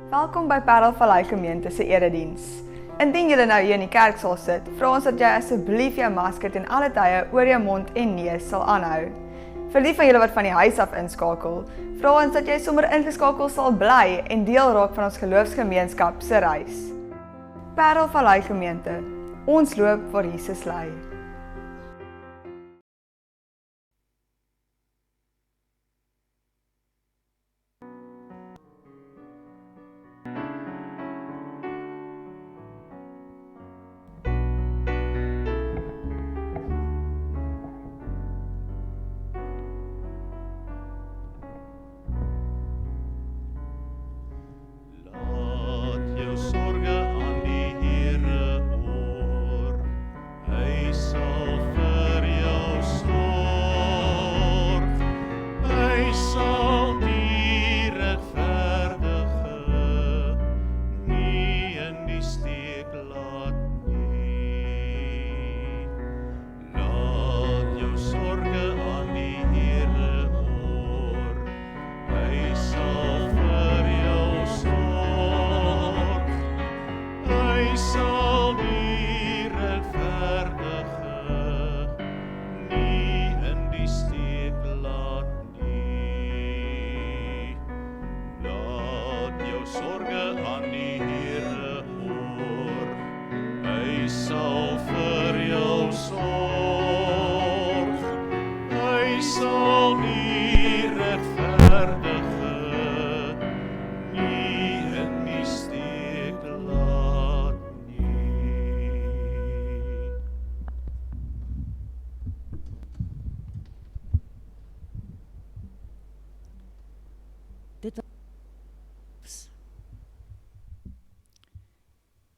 Welkom by Parelvallei Gemeente se erediens. Indien jy nou hier in die kerksaal sit, vra ons dat jy asseblief jou masker ten alle tye oor jou mond en neus sal aanhou. Vir die van julle wat van die huis af inskakel, vra ons dat jy sommer ingeskakel sal bly en deel raak van ons geloofsgemeenskap se reis. Parelvallei Gemeente, ons loop waar Jesus lei.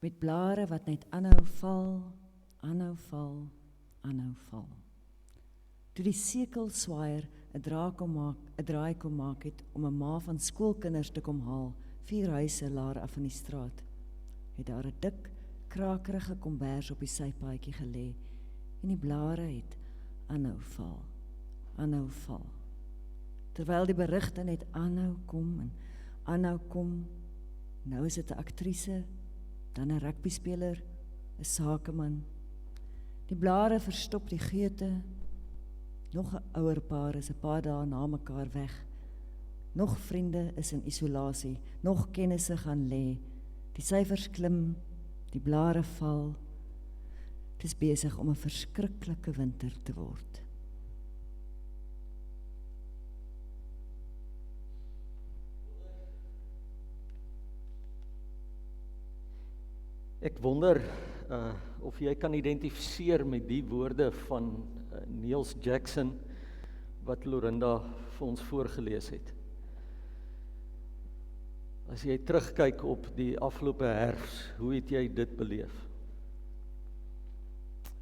Met blare wat net aanhou val, aanhou val, aanhou val. Toe die sekelswaaier 'n draai kom maak het om 'n ma van skoolkinders te kom haal, 4 huise laer af van die straat, het daar 'n dik, krakerige kombers op die sypaadjie gelê en die blare het aanhou val, aanhou val. Terwyl die berigte net aanhou kom en aanhou kom, nou is dit 'n aktrise, dan 'n rugbyspeler, 'n sakeman. Die blare verstop die geute. Nog 'n ouer paar is 'n paar dae na mekaar weg. Nog vriende is in isolasie, nog kennisse gaan lê. Die syfers klim, die blare val. Dit is besig om 'n verskriklike winter te word. Ek wonder of jy kan identifiseer met die woorde van Niels Jackson wat Lorinda vir ons voorgelees het. As jy terugkyk op die afgelope herfs, hoe het jy dit beleef?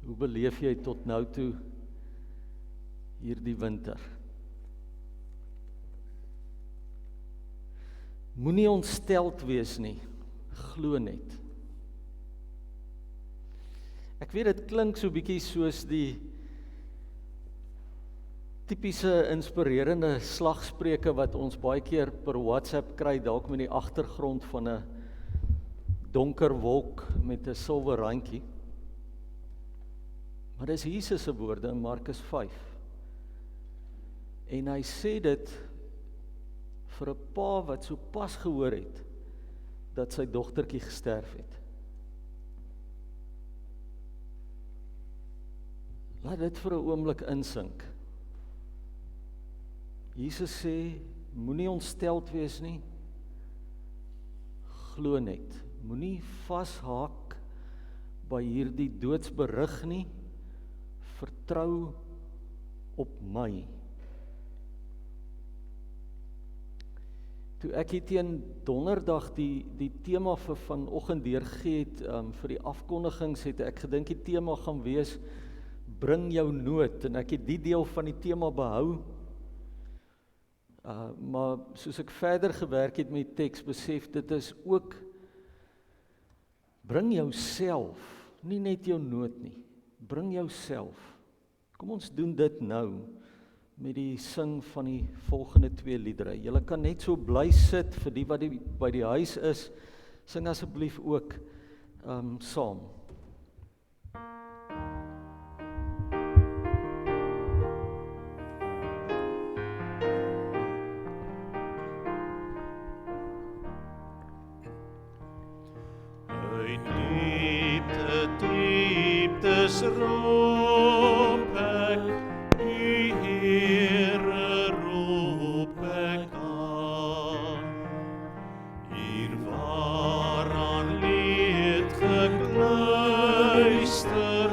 Hoe beleef jy tot nou toe hierdie winter? Moenie ontsteld wees nie, glo net. Ek weet dit klink so bietjie soos die tipiese inspirerende slagspreuke wat ons baie keer per WhatsApp kry, dalk met die agtergrond van 'n donker wolk met 'n silwer randjie. Maar dis Jesus se woorde in Markus 5. En hy sê dit vir 'n pa wat so pas gehoor het dat sy dogtertjie gesterf het. Laat dit vir 'n oomblik insink. Jesus sê, moenie ontsteld wees nie, glo net. Moenie vashaak by hierdie doodsberig nie, vertrou op my. Toe ek hier teen donderdag die tema vir vanoggend deurgegee het, vir die afkondigings, het ek gedink die tema gaan wees, bring jou nood, en ek het die deel van die tema behou, maar soos ek verder gewerk het met die teks, besef dit is ook, bring jouself, nie net jou nood nie, bring jouself. Kom ons doen dit nou, met die sing van die volgende 2 liedere. Julle kan net so bly sit vir die wat by die huis is. Sing asseblief ook saam. Dieptes roep ek, U Here roep ek aan. Hier waaraan leed gekluister,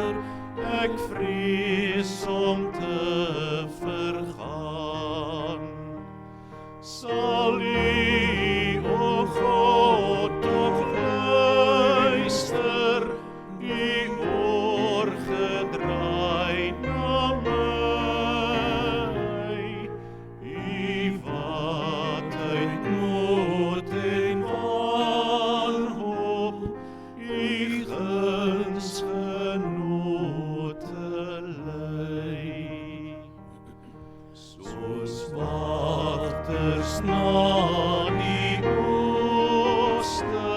ek vrees om te vergaan. Sal U, o God, tog luister, U oor gedraai na my, U wat uit nood en wanhoop, U guns genote lei. Soos wagters na die ooste,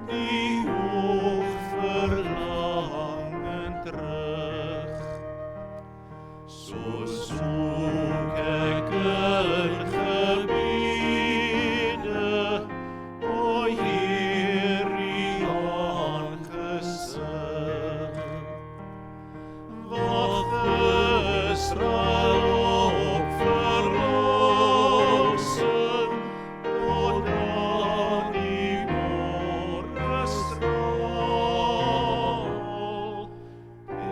die oog verlangen terug. So soek ek in gebede, o Heer, U aangesig. Wag Israel op verlossing, totdat die môre straal.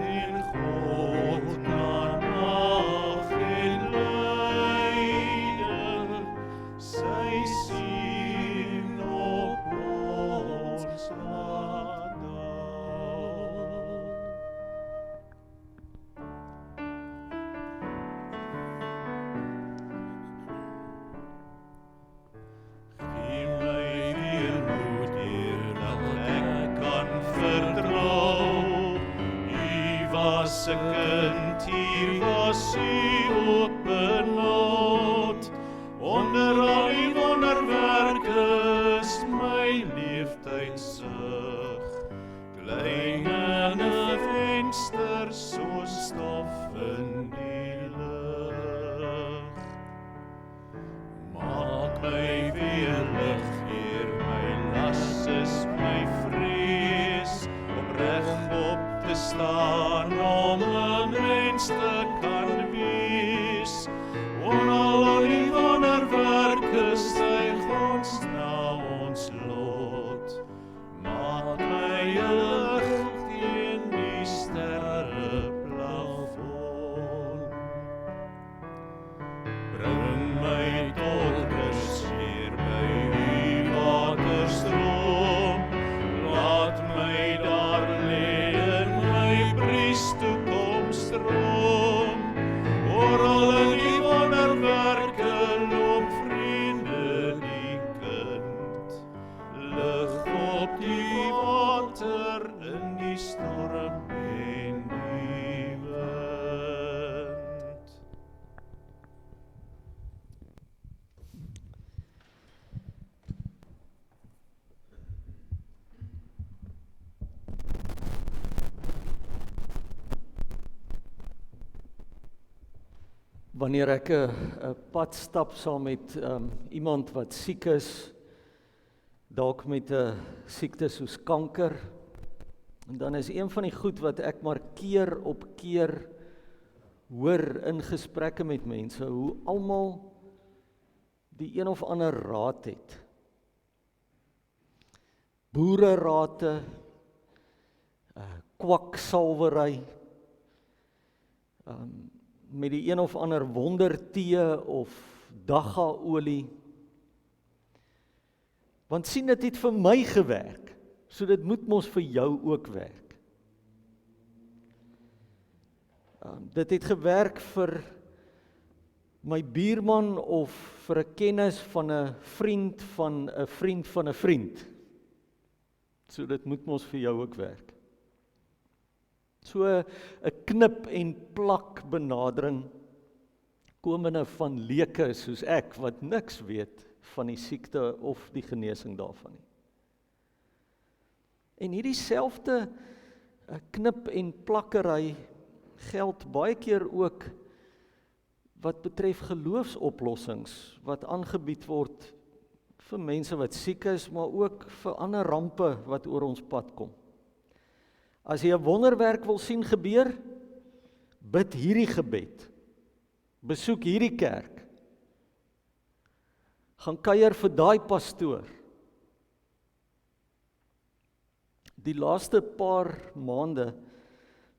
En God na nag en lyding, sy sien op ons laat daal. Gee my weer moed, Heer, dat ek kan vertrou. U was 'n kind, hier was U ook benoud. Onder al die wonderwerke is my leeftydsig. Klein in 'n venster, so stof in die lug. Maak my weer lig, Heer, my las is my vrees, om regop te staan, om 'n mens te kan wees. Oral al die wonderwerke styg ons na ons lot. Maak my 'n lig teen die sterreplafon. Bring my tot rus, Heer, by U waterstroom. Laat my daar lê in my bries toekomstroom. Oral in die wonderwerke loop vrede die kind. Lig op die water in die storm en die wind. Wanneer ek 'n pad stap saam met iemand wat siek is, dalk met 'n siekte soos kanker, en dan is een van die goed wat ek maar keer op keer hoor in gesprekke met mense, hoe almal die een of ander raad het. Boererate, kwaksalwery, met die een of ander wondertee of dagga-olie. Want sien, dit het vir my gewerk, so dit moet mos vir jou ook werk. Dit het gewerk vir my buurman of vir 'n kennis van 'n vriend van 'n vriend van 'n vriend. So dit moet mos vir jou ook werk. So 'n knip en plak benadering komende van leuke soos ek, wat niks weet van die siekte of die genesing daarvan nie. En hierdie selfde knip en plakkery geld baie keer ook wat betref geloofsoplossings wat aangebied word vir mense wat siek is, maar ook vir ander rampe wat oor ons pad kom. As jy 'n wonderwerk wil sien gebeur, bid hierdie gebed. Besoek hierdie kerk. Gaan kuier vir daai pastoor. Die laaste paar maande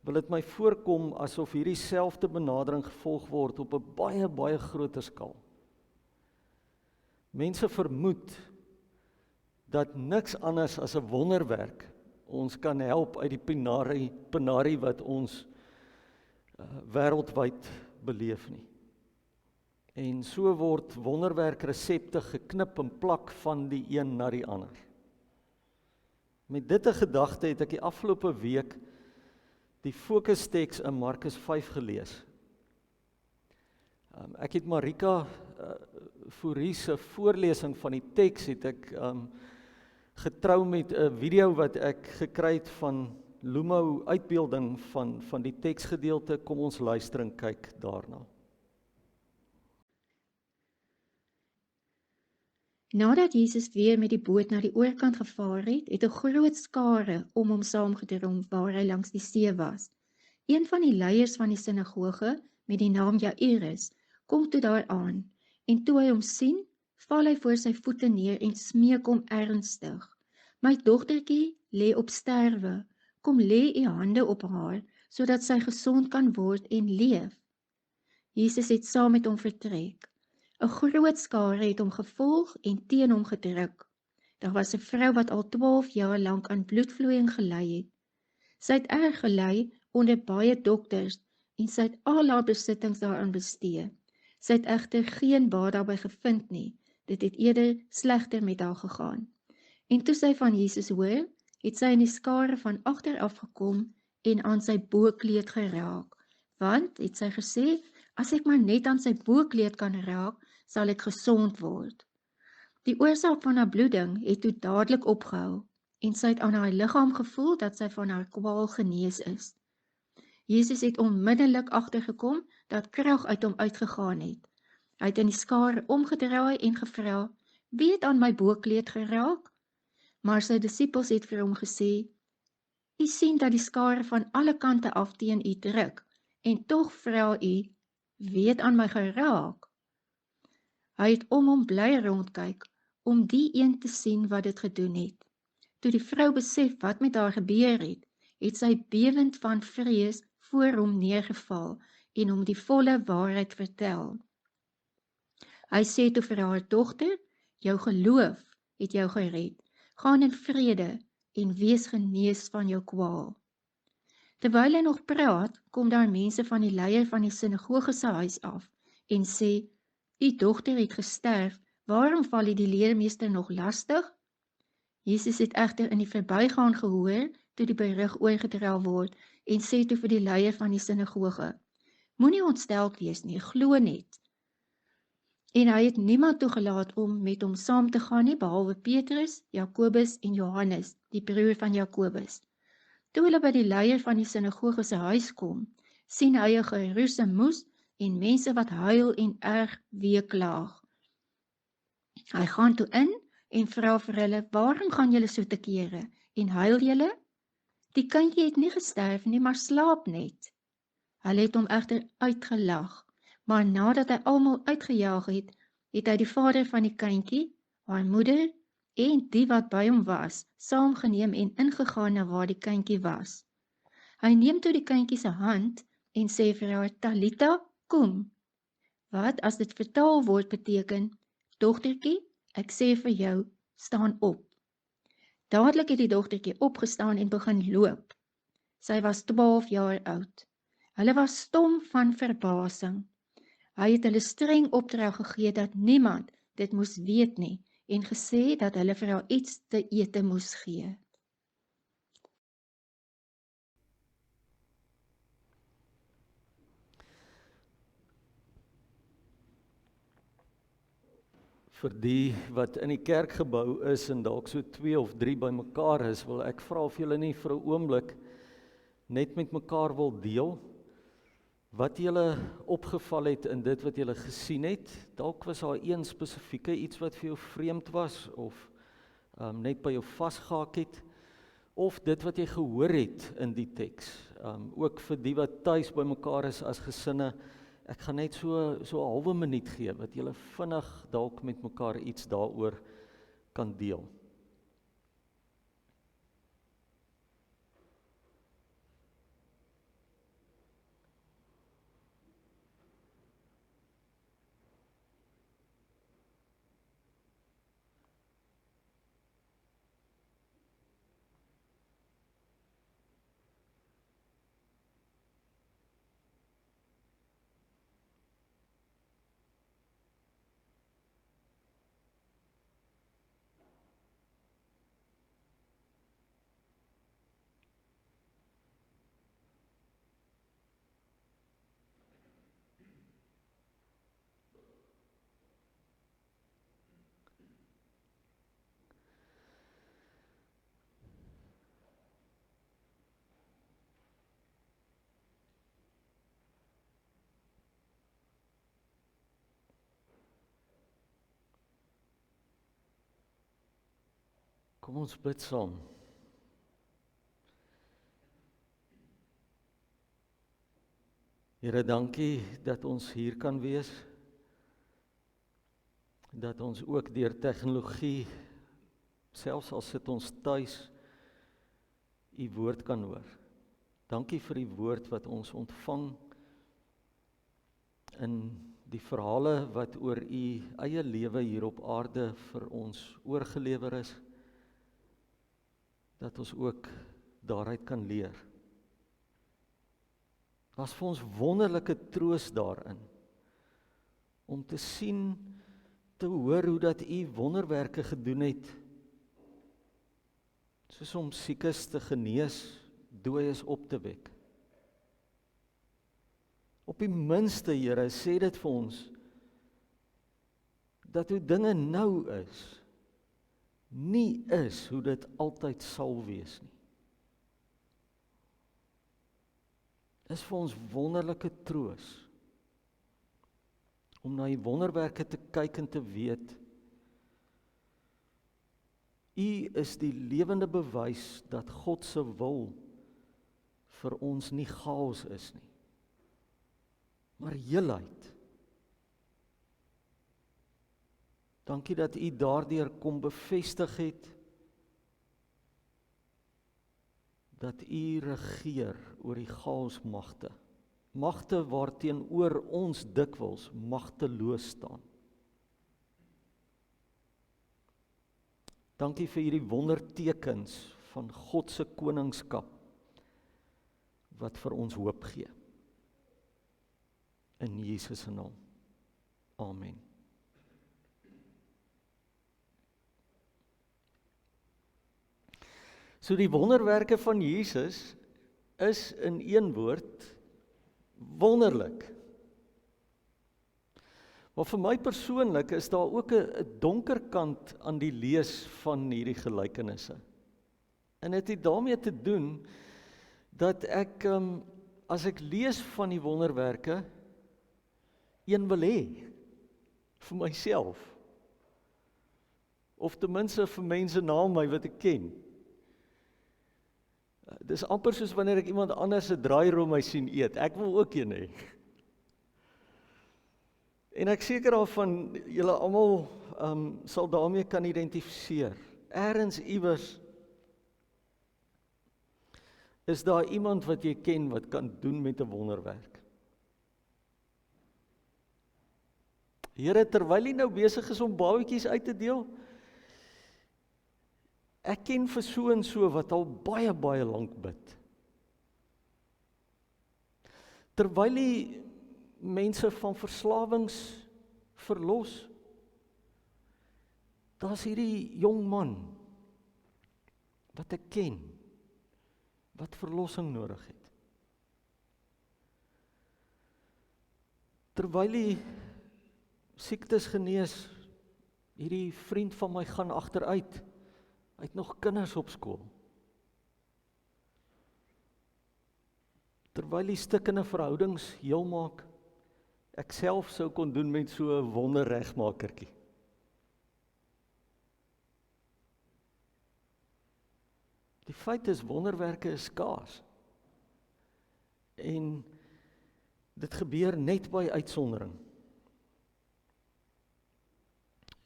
wil dit my voorkom asof hierdie selfde benadering gevolg word op 'n baie, baie groter skaal. Mense vermoed dat niks anders as 'n wonderwerk ons kan help uit die penarie wat ons wêreldwyd beleef nie. En so word wonderwerkresepte geknip en plak van die een na die ander. Met dit 'n gedagte het ek die afgelope week die fokusteks in Markus 5 gelees. Ek het Marika Fourie se voorlesing van die teks het ek getrou met 'n video wat ek gekry het van Lumo uitbeelding van die teksgedeelte. Kom ons luister en kyk daarna. Nadat Jesus weer met die boot na die oorkant gevaar het, het 'n groot skare om hom saamgedrom waar hy langs die see was. Een van die leiers van die sinagoge, met die naam Jairus, kom toe daar aan, en toe hy hom sien, val hy voor sy voete neer en smeek hom ernstig. My dogtertjie lê op sterwe, kom lê u hande op haar, sodat sy gesond kan word en leef. Jesus het saam met hom vertrek. 'n groot skare het hom gevolg en teen hom gedruk. Daar was 'n vrou wat al 12 jaar lank aan bloedvloeiing gely het. Sy het erg gely onder baie dokters en sy het al haar besittings daaraan bestee. Sy het egter geen baat daarbey gevind nie. Dit het eerder slegter met haar gegaan. En toe sy van Jesus hoor, het sy in die skare van agter afgekom en aan sy boekleed geraak. Want, het sy gesê, as ek maar net aan sy boekleed kan raak, sal ek gesond word. Die oorsaak van haar bloeding het toe dadelik opgehou en sy het aan haar liggaam gevoel dat sy van haar kwaal genees is. Jesus het onmiddellik agtergekom dat krag uit hom uitgegaan het. Hy het in die skare omgedraai en gevra, wie het aan my boekleed geraak? Maar sy disippels het vir hom gesê, u sien dat die skare van alle kante af teen u druk, en tog vra u, wie het aan my geraak? Hy het om hom bly rondkyk, om die een te sien wat dit gedoen het. Toe die vrou besef wat met haar gebeur het sy bewend van vrees voor hom neergeval en hom die volle waarheid vertel. Hy sê toe vir haar dogter, jou geloof het jou gered. Gaan in vrede en wees genees van jou kwaal. Terwyl hy nog praat, kom daar mense van die leier van die sinagoge se huis af en sê, u dogter het gesterf, waarom val u die leermeester nog lastig? Jesus het egter in die verbygaan gehoor, toe die berig oorgedra word, en sê toe vir die leier van die sinagoge, moenie ontsteld wees nie, glo net. En hy het niemand toegelaat om met hom saam te gaan nie, behalwe Petrus, Jakobus en Johannes, die broer van Jakobus. Toe hulle by die leier van die sinagoge se huis kom, sien hy 'n geroese moes en mense wat huil en erg weeklaag. Hy gaan toe in en vra vir hulle, waarom gaan julle so te kere en huil julle? Die kindjie het nie gesterf nie, maar slaap net. Hulle het hom egter uitgelag, maar nadat hy almal uitgejaag het, het hy die vader van die kindjie, haar moeder en die wat by hom was, saamgeneem en ingegaan na waar die kindjie was. Hy neem toe die kindjie se hand en sê vir haar, Talita, kom. Wat as dit vertaal word beteken, dogtertjie, ek sê vir jou, staan op. Dadelik het die dogtertjie opgestaan en begin loop. Sy was 12 jaar oud. Hulle was stom van verbasing. Hy het hulle streng opdrag gegee dat niemand dit moes weet nie en gesê dat hulle vir haar iets te ete moes gee. Vir die wat in die kerkgebou is en dalk so 2 of 3 bymekaar is, wil ek vra of julle nie vir 'n oomblik net met mekaar wil deel wat julle opgeval het in dit wat julle gesien het. Dalk was daar een spesifieke iets wat vir jou vreemd was of net by jou vasgehaak het, of dit wat jy gehoor het in die teks. Ook vir die wat tuis bymekaar is as gesinne, ek gaan net so 'n halwe minuut gee wat julle vinnig dalk met mekaar iets daaroor kan deel. Kom ons bid saam. Here, dankie dat ons hier kan wees. Dat ons ook deur tegnologie, selfs al sit ons tuis, u woord kan hoor. Dankie vir die woord wat ons ontvang in die verhale wat oor u eie lewe hier op aarde vir ons oorgelewer is, dat ons ook daaruit kan leer. Daar's vir ons wonderlike troos daarin, om te sien, te hoor hoe dat u wonderwerke gedoen het, soos om siekes te genees, dooies op te wek. Op die minste, Here, sê dit vir ons, dat hoe dinge nou is, nie is hoe dit altyd sal wees nie. Dis vir ons wonderlike troos, om na die wonderwerke te kyk en te weet, u is die lewende bewys dat God se wil vir ons nie chaos is nie, maar heelheid. Dankie dat u daardeur kom bevestig het, dat u regeer oor die chaosmagte, magte waarteenoor ons dikwels magteloos staan. Dankie vir hierdie wondertekens van God se koningskap, wat vir ons hoop gee. In Jesus se naam. Amen. So die wonderwerke van Jesus is in een woord wonderlik. Maar vir my persoonlik is daar ook 'n donker kant aan die lees van hierdie gelykenisse. En dit het daarmee te doen dat ek as ek lees van die wonderwerke een wil hê vir myself. Of ten minste vir mense na my wat ek ken. Dis amper soos wanneer ek iemand anders se draairoom sien eet. Ek wil ook een hê. En ek seker daarvan julle almal sal daarmee kan identifiseer. Ergens iewers is daar iemand wat jy ken wat kan doen met 'n wonderwerk. Here, terwyl jy nou besig is om babatjies uit te deel, ek ken vir so en so wat al baie, baie lank bid. Terwyl jy mense van verslawings verlos, daar's hierdie jong man wat ek ken, wat verlossing nodig het. Terwyl jy siektes genees, Hierdie vriend van my gaan agteruit. Hy het nog kinders op skool. Terwyl die stukkende verhoudings heel maak, ek self sou kon doen met so 'n wonderregmakertjie. Die feit is, wonderwerke is skaars. En dit gebeur net by uitsondering.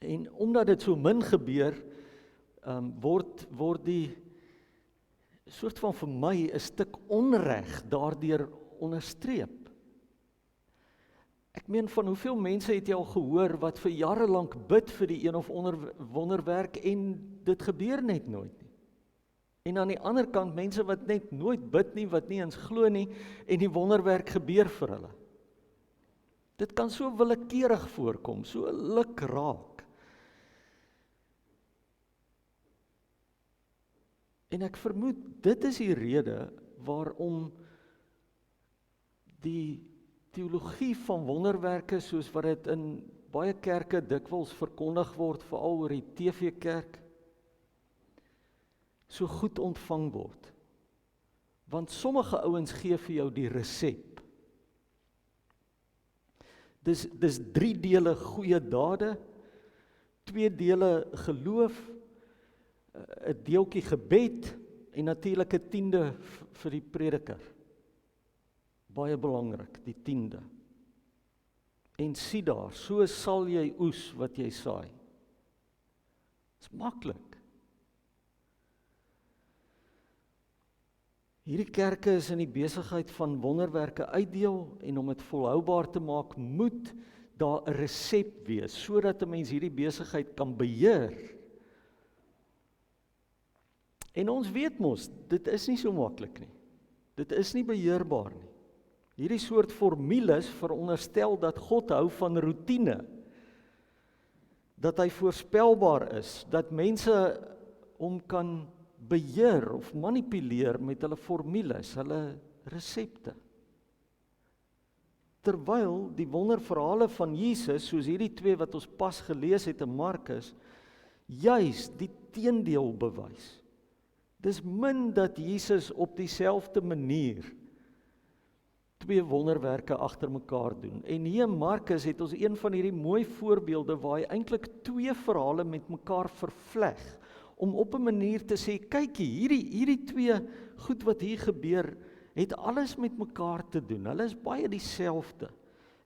En omdat dit so min gebeur, word die soort van vir my 'n stuk onreg daardeur onderstreep. Ek meen, van hoeveel mense het jy al gehoor wat vir jare lank bid vir die een of ander wonderwerk en dit gebeur net nooit nie. En aan die ander kant mense wat net nooit bid nie, wat nie eens glo nie en die wonderwerk gebeur vir hulle. Dit kan so willekeurig voorkom, so lukraak. En ek vermoed, dit is die rede waarom die teologie van wonderwerke, soos wat dit in baie kerke dikwels verkondig word, veral oor die TV-kerk, so goed ontvang word. Want sommige ouens gee vir jou die resep. Dis 3 dele goeie dade, 2 dele geloof, 'n deeltjie gebed en natuurlik 'n 10de vir die prediker. Baie belangrik, die 10de. En sien daar, so sal jy oes wat jy saai. Dis maklik. Hierdie kerke is in die besigheid van wonderwerke uitdeel en om dit volhoubaar te maak, moet daar 'n resep wees, sodat 'n mens hierdie besigheid kan beheer. En ons weet mos, dit is nie so maklik nie. Dit is nie beheerbaar nie. Hierdie soort formules veronderstel dat God hou van roetine, dat hy voorspelbaar is, dat mense hom kan beheer of manipuleer met hulle formules, hulle resepte. Terwyl die wonderverhale van Jesus, soos hierdie 2 wat ons pas gelees het in Markus, juis die teendeel bewys. Dis min dat Jesus op dieselfde manier 2 wonderwerke agter mekaar doen. En hier in Markus het ons een van hierdie mooi voorbeelde waar hy eintlik 2 verhale met mekaar vervleg, om op 'n manier te sê, kyk hierdie 2 goed wat hier gebeur, het alles met mekaar te doen. Hulle is baie dieselfde.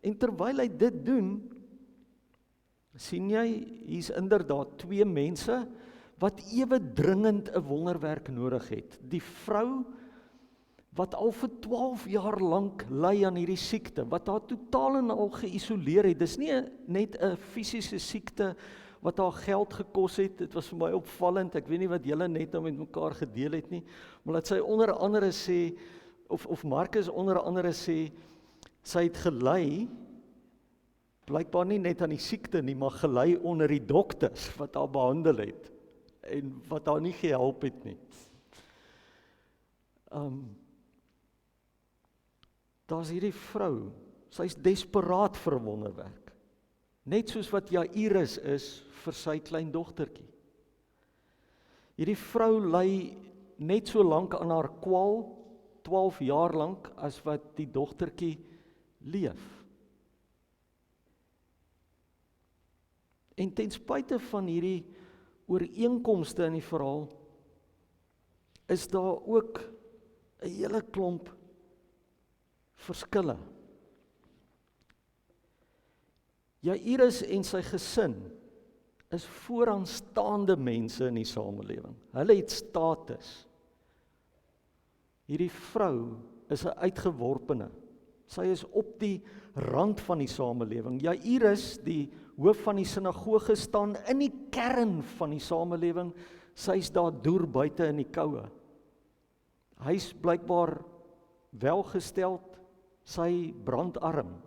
En terwyl hy dit doen, sien jy, hier's inderdaad 2 mense wat ewe dringend 'n wonderwerk nodig het. Die vrou wat al vir 12 jaar lank ly aan hierdie siekte, wat haar totaal en al geïsoleer het. Dis nie net 'n fisiese siekte wat haar geld gekos het. Dit was vir my opvallend. Ek weet nie wat julle net nou met mekaar gedeel het nie, maar dat sy onder andere sê, of Markus onder andere sê, sy het gely, blykbaar nie net aan die siekte nie, maar gely onder die dokters wat haar behandel het en wat haar nie gehelp het nie. Daar's hierdie vrou, sy's desperaat vir 'n wonderwerk. Net soos wat Jairus is vir sy klein dogtertjie. Hierdie vrou ly net so lank aan haar kwal, 12 jaar lank, as wat die dogtertjie leef. En ten spyte van hierdie ooreenkomste in die verhaal, is daar ook 'n hele klomp verskille. Jairus en sy gesin is vooraanstaande mense in die samelewing. Hulle het status. Hierdie vrou is 'n uitgeworpene. Sy is op die rand van die samelewing. Jairus, die hoof van die sinagoge, staan in die kern van die samelewing. Sy's daar deur buite in die koue. Hy's blykbaar welgesteld, sy brandarm.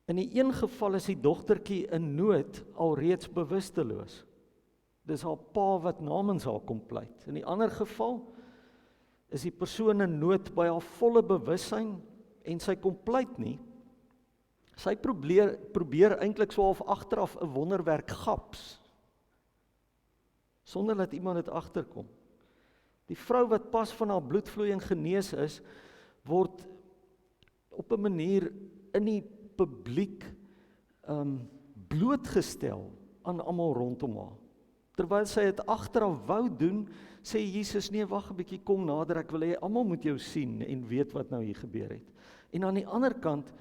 In die een geval is die dogtertjie in nood alreeds bewusteloos. Dis haar pa wat namens haar kom pleit. In die ander geval is die persoon in nood by haar volle bewussyn en sy kom pleit nie. Sy probeer eintlik so half agteraf 'n wonderwerk gaps, sonder dat iemand dit agterkom. Die vrou wat pas van haar bloedvloeiing genees is, word op 'n manier in die publiek blootgestel aan almal rondom haar. Terwyl sy dit agteraf wou doen, sê Jesus, nee, wag 'n bietjie, kom nader, ek wil hê almal moet jou sien en weet wat nou hier gebeur het. En aan die ander kant,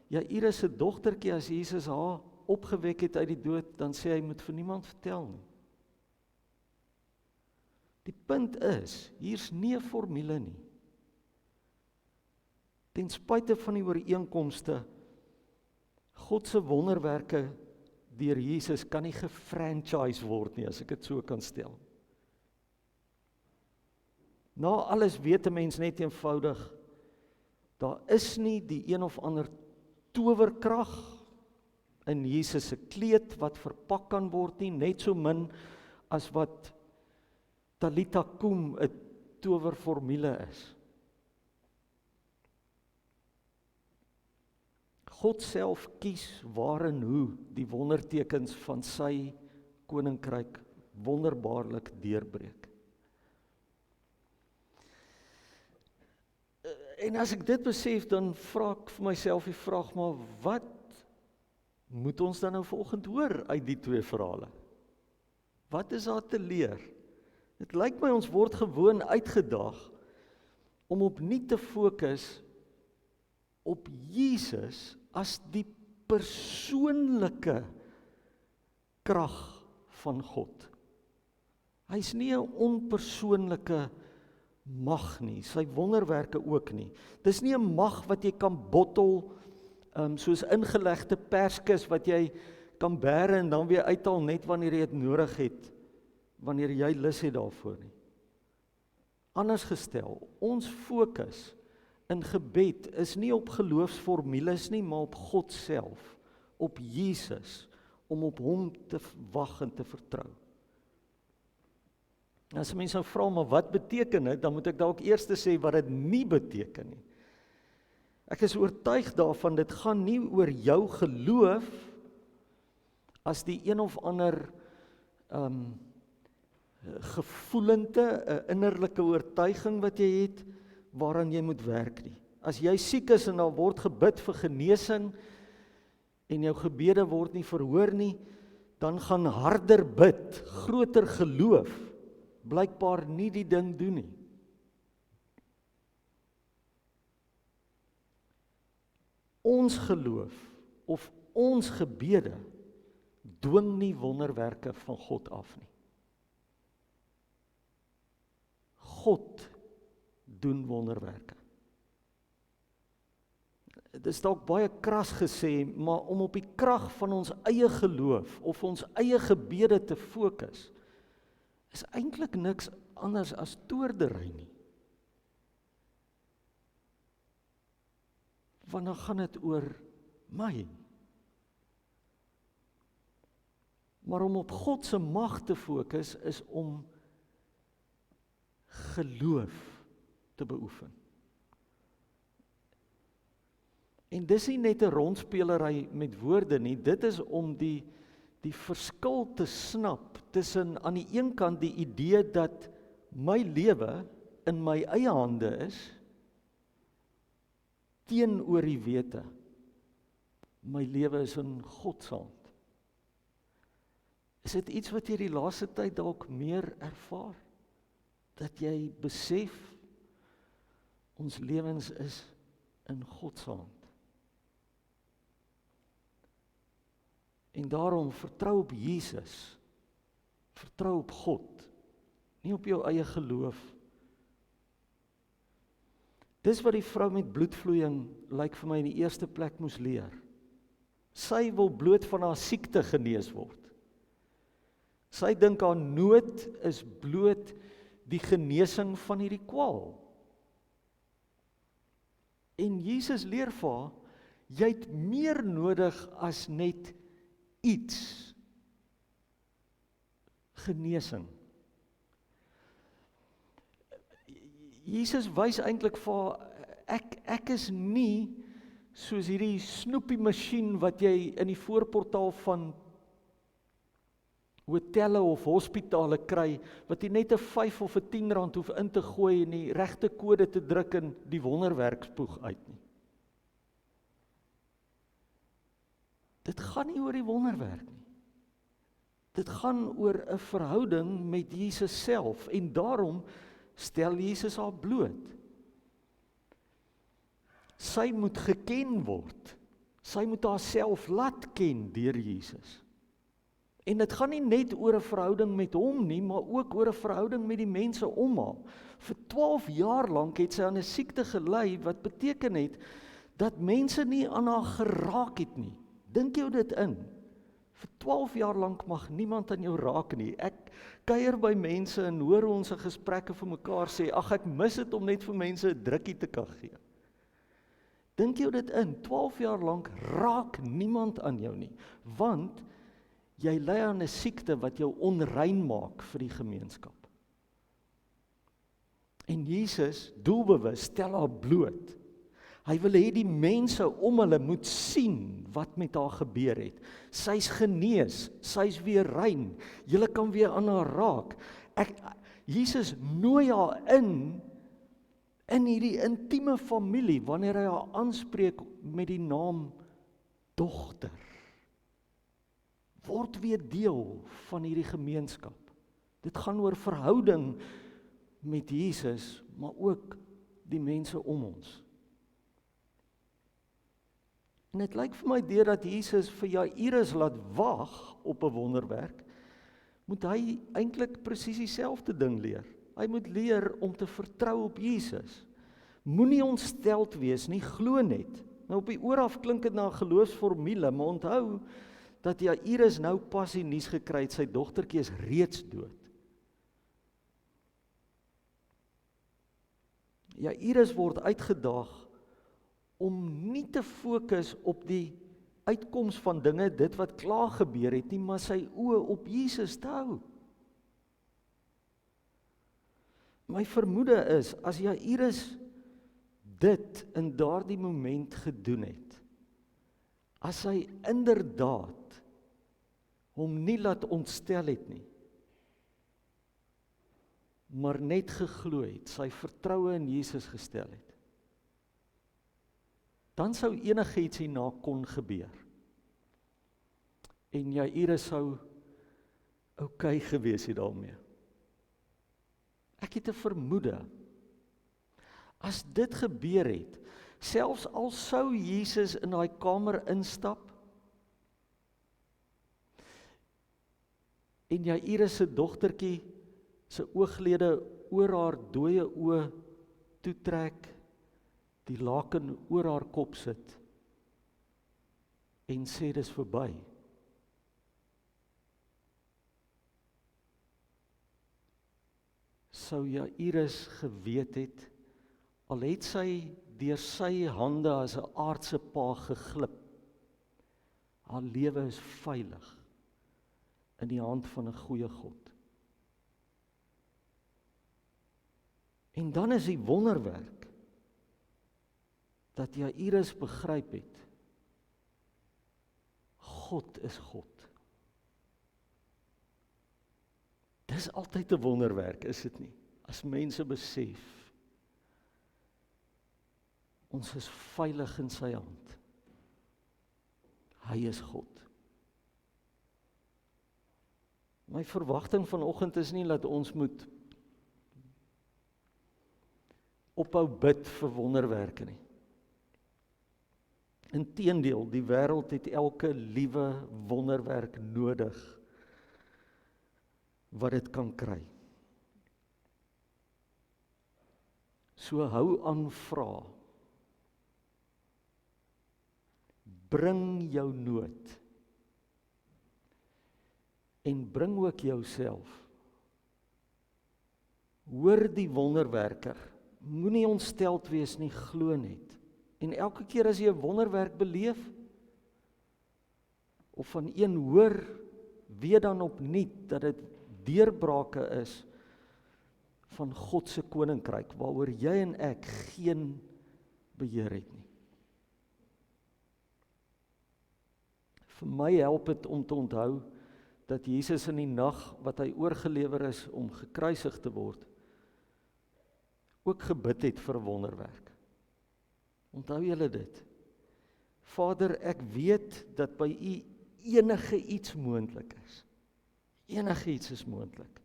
Jairus se dogtertjie, as Jesus haar opgewek het uit die dood, dan sê hy, moet vir niemand vertel nie. Die punt is, hier's nie 'n formule nie. Ten spyte van die ooreenkomste, God se wonderwerke deur Jesus kan nie gefranchise word nie, as ek dit so kan stel. Na alles weet 'n mens net eenvoudig, daar is nie die een of ander towerkrag in Jesus se kleed wat verpak kan word nie, net so min as wat Talita Kum 'n towerformule is. God self kies waar en hoe die wondertekens van sy koninkryk wonderbaarlik deurbreek. En as ek dit besef, dan vra ek vir myself die vraag, maar wat moet ons dan nou vanoggend hoor uit die twee verhale? Wat is daar te leer? Dit lyk my ons word gewoon uitgedaag om opnuut te fokus op Jesus as die persoonlike krag van God. Hy's nie 'n onpersoonlike mag nie, sy wonderwerke ook nie. Dis nie 'n mag wat jy kan bottel, soos ingelegde perskes wat jy kan bære en dan weer uithaal net wanneer jy dit nodig het, wanneer jy lus het daarvoor nie. Anders gestel, ons fokus in gebed is nie op geloofsformules nie, maar op God self, op Jesus, om op hom te wag en te vertrou. As mense nou vra, maar wat beteken dit, dan moet ek dalk eers sê wat dit nie beteken nie. Ek is oortuig daarvan, dit gaan nie oor jou geloof as die een of ander gevoelente, 'n innerlike oortuiging wat jy het, waaraan jy moet werk nie. As jy siek is en daar word gebid vir genesing, en jou gebede word nie verhoor nie, dan gaan harder bid, groter geloof, blykbaar nie die ding doen nie. Ons geloof of ons gebede dwing nie wonderwerke van God af nie. God doen wonderwerke. Dit is dalk baie kras gesê, maar om op die krag van ons eie geloof of ons eie gebede te fokus, is eintlik niks anders as toordery nie. Want dan gaan dit oor my. Maar om op God se mag te fokus is om geloof te beoefen. En dis nie net 'n rondspelery met woorde nie, dit is om die verskil te snap tussen aan die een kant die idee dat my lewe in my eie hande is, teenoor die wete, my lewe is in God se hand. Is dit iets wat jy die laaste tyd dalk meer ervaar? Dat jy besef, ons lewens is in God se hand. En daarom vertrou op Jesus, vertrou op God, nie op jou eie geloof. Dis wat die vrou met bloedvloeiing lyk vir my in die eerste plek moes leer. Sy wil bloot van haar siekte genees word. Sy dink haar nood is bloot die genesing van hierdie kwaal. En Jesus leer vir haar, jy het meer nodig as net iets. Genesing. Jesus wys eintlik vir haar, ek is nie soos hierdie snoepie masjien wat jy in die voorportaal van hotelle of hospitale kry, wat jy net 'n 5 of 'n 10 rand hoef in te gooi en die regte kode te druk en die wonderwerk spoeg uit nie. Dit gaan nie oor die wonderwerk nie. Dit gaan oor 'n verhouding met Jesus self en daarom stel Jesus haar bloot. Sy moet geken word. Sy moet haarself laat ken deur Jesus. En dit gaan nie net oor 'n verhouding met hom nie, maar ook oor 'n verhouding met die mense om haar. Vir 12 jaar lank het sy aan 'n siekte gely wat beteken het dat mense nie aan haar geraak het nie. Dink jou dit in. Vir 12 jaar lank mag niemand aan jou raak nie. Ek kuier by mense en hoor ons in gesprekke vir mekaar sê, ag ek mis dit om net vir mense 'n drukkie te kan gee. Dink jou dit in, 12 jaar lank raak niemand aan jou nie, want jy ly aan 'n siekte wat jou onrein maak vir die gemeenskap. En Jesus, doelbewus, stel haar bloot. Hy wil hê die mense om hulle moet sien wat met haar gebeur het. Sy's genees, sy's weer rein, julle kan weer aan haar raak. Jesus nooi haar in hierdie intieme familie, wanneer hy haar aanspreek met die naam dogter. Word weer deel van hierdie gemeenskap. Dit gaan oor verhouding met Jesus, maar ook die mense om ons. En dit lyk vir my deurdat Jesus vir Jairus laat wag op 'n wonderwerk, moet hy eintlik presies dieselfde ding leer. Hy moet leer om te vertrou op Jesus. Moenie ontsteld wees nie, glo net. Nou op die oor af klink dit na 'n geloofsformule, maar onthou dat Jairus nou pas die nuus gekry het, sy dogtertjie is reeds dood. Jairus word uitgedaag om nie te fokus op die uitkoms van dinge, dit wat klaar gebeur het nie, maar sy oë op Jesus te hou. My vermoede is, as Jairus dit in daardie moment gedoen het, as hy inderdaad hom nie laat ontstel het nie, maar net geglo het, sy vertroue in Jesus gestel het, dan sou enigiets hierna kon gebeur. En Jairus sou oukei gewees het daarmee. Ek het 'n vermoede, as dit gebeur het, selfs al sou Jesus in daai kamer instap, en Jairus se dogtertjie se ooglede oor haar dooie oë toetrek, die laken oor haar kop sit, en sê dis verby. Sou Jairus geweet het, al het sy deur sy hande as 'n aardse pa geglip, haar lewe is veilig in die hand van 'n goeie God. En dan is die wonderwerk dat Jairus begryp het, God is God. Dis altyd 'n wonderwerk, is dit nie? As mense besef, ons is veilig in sy hand. Hy is God. My verwagting vanoggend is nie dat ons moet ophou bid vir wonderwerke nie. Inteendeel, die wêreld het elke liewe wonderwerk nodig wat dit kan kry. So hou aan vra. Bring jou nood. En bring ook jouself. Hoor die wonderwerker. Moenie ontsteld wees nie, glo net. En elke keer as jy 'n wonderwerk beleef, of van een hoor, weet dan opnuut dat dit deurbrake is van God se koninkryk, waaroor jy en ek geen beheer het nie. Vir my help dit om te onthou dat Jesus in die nag wat hy oorgelewer is om gekruisig te word, ook gebid het vir 'n wonderwerk. Onthou julle dit? Vader, ek weet dat by U enige iets moontlik is. Enige iets is moontlik.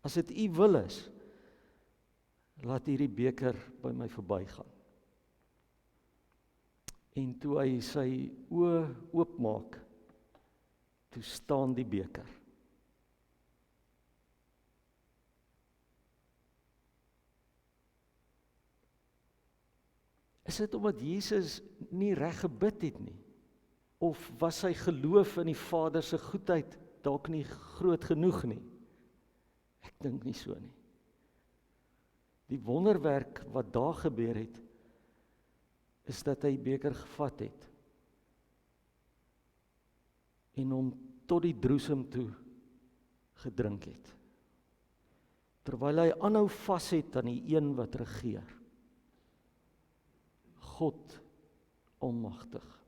As dit U wil is, laat hierdie beker by my verbygaan. En toe hy sy oë oopmaak, toe staan die beker. Is dit omdat Jesus nie reg gebid het nie? Of was sy geloof in die Vader se goedheid dalk nie groot genoeg nie? Ek dink nie so nie. Die wonderwerk wat daar gebeur het, is dat hy beker gevat het en hom tot die droesem toe gedrink het. Terwyl hy aanhou vas het aan die een wat regeer. God almagtig.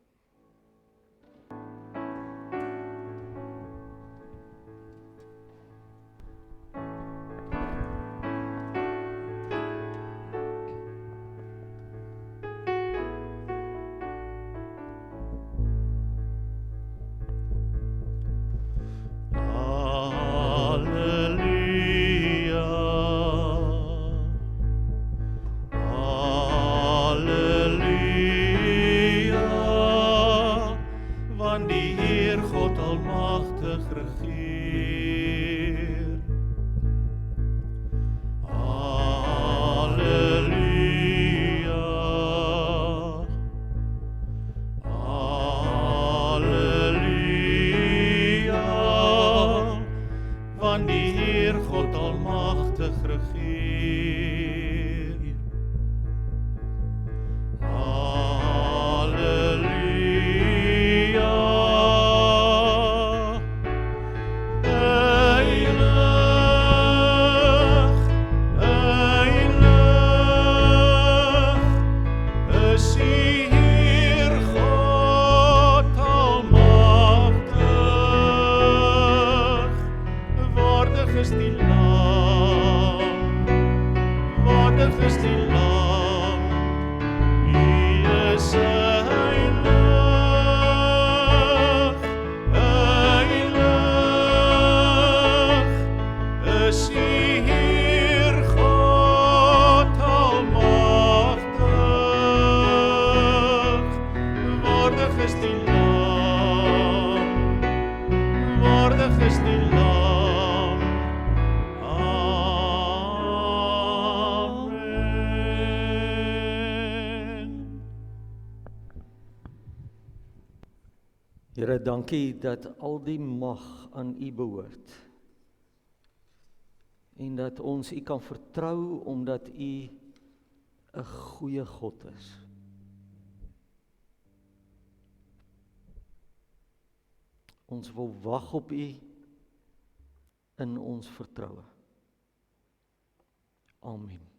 Here, dankie dat al die mag aan U behoort. En dat ons U kan vertrou omdat U 'n goeie God is. Ons wil wag op U in ons vertroue. Amen.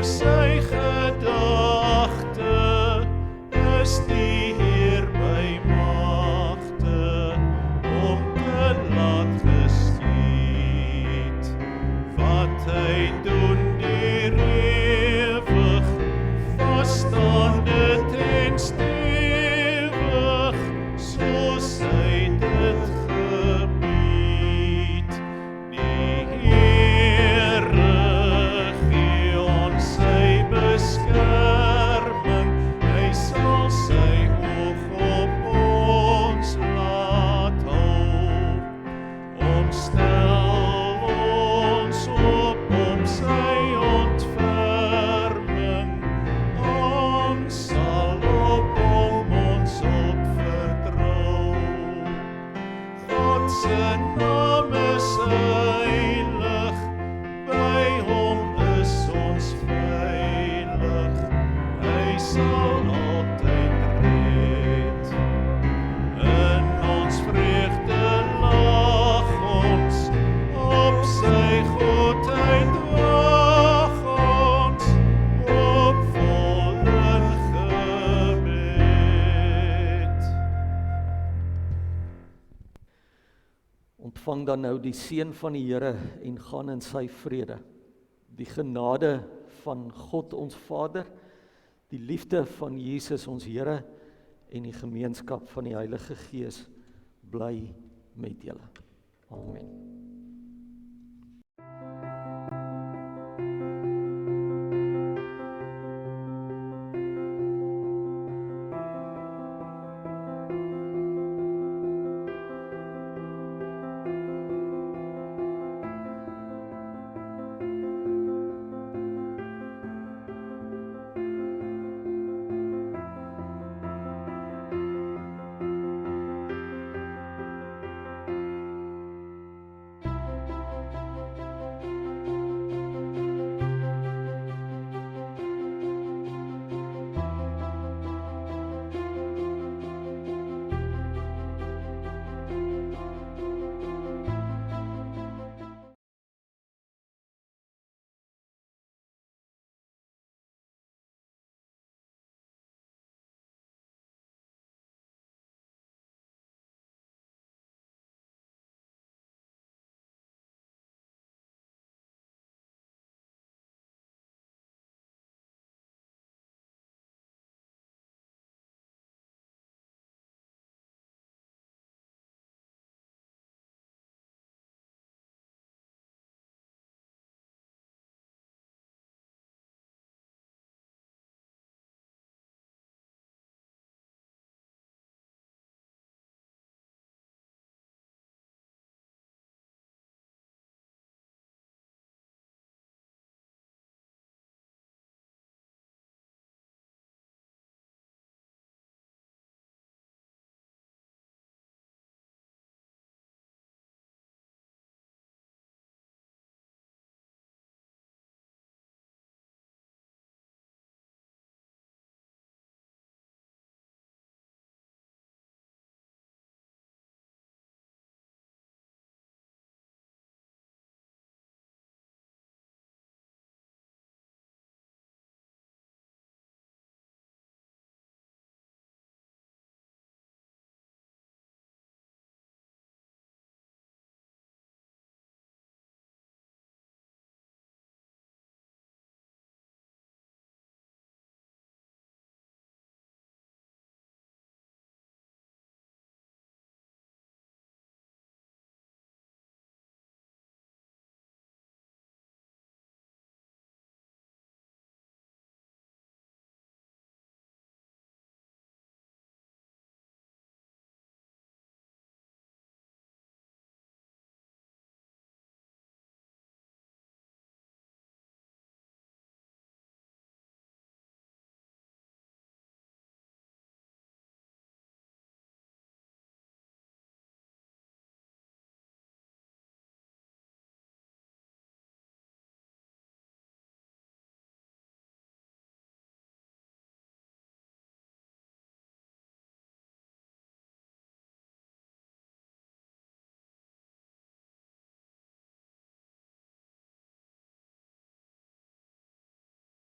sy gedagte is die Heer by magte om te laat geskied. Wat hy doen die ewig, vasstaande en stewig, soos hy dit gebied. Die Heere gee ons sy beskerming, hy sal sy oog op ons laat hou. Ons stel ons op om sy ontferming, ons sal op hom ons op vertrou. God se naam is heilig, by hom is ons veilig, hy sal altyd red. In ons vreugde lag ons, op sy goedheid wag ons, op volle gebed. Ontvang dan nou die seën van die Here en gaan in sy vrede. Die genade van God ons Vader, die liefde van Jesus ons Here en die gemeenskap van die Heilige Gees bly met julle. Amen.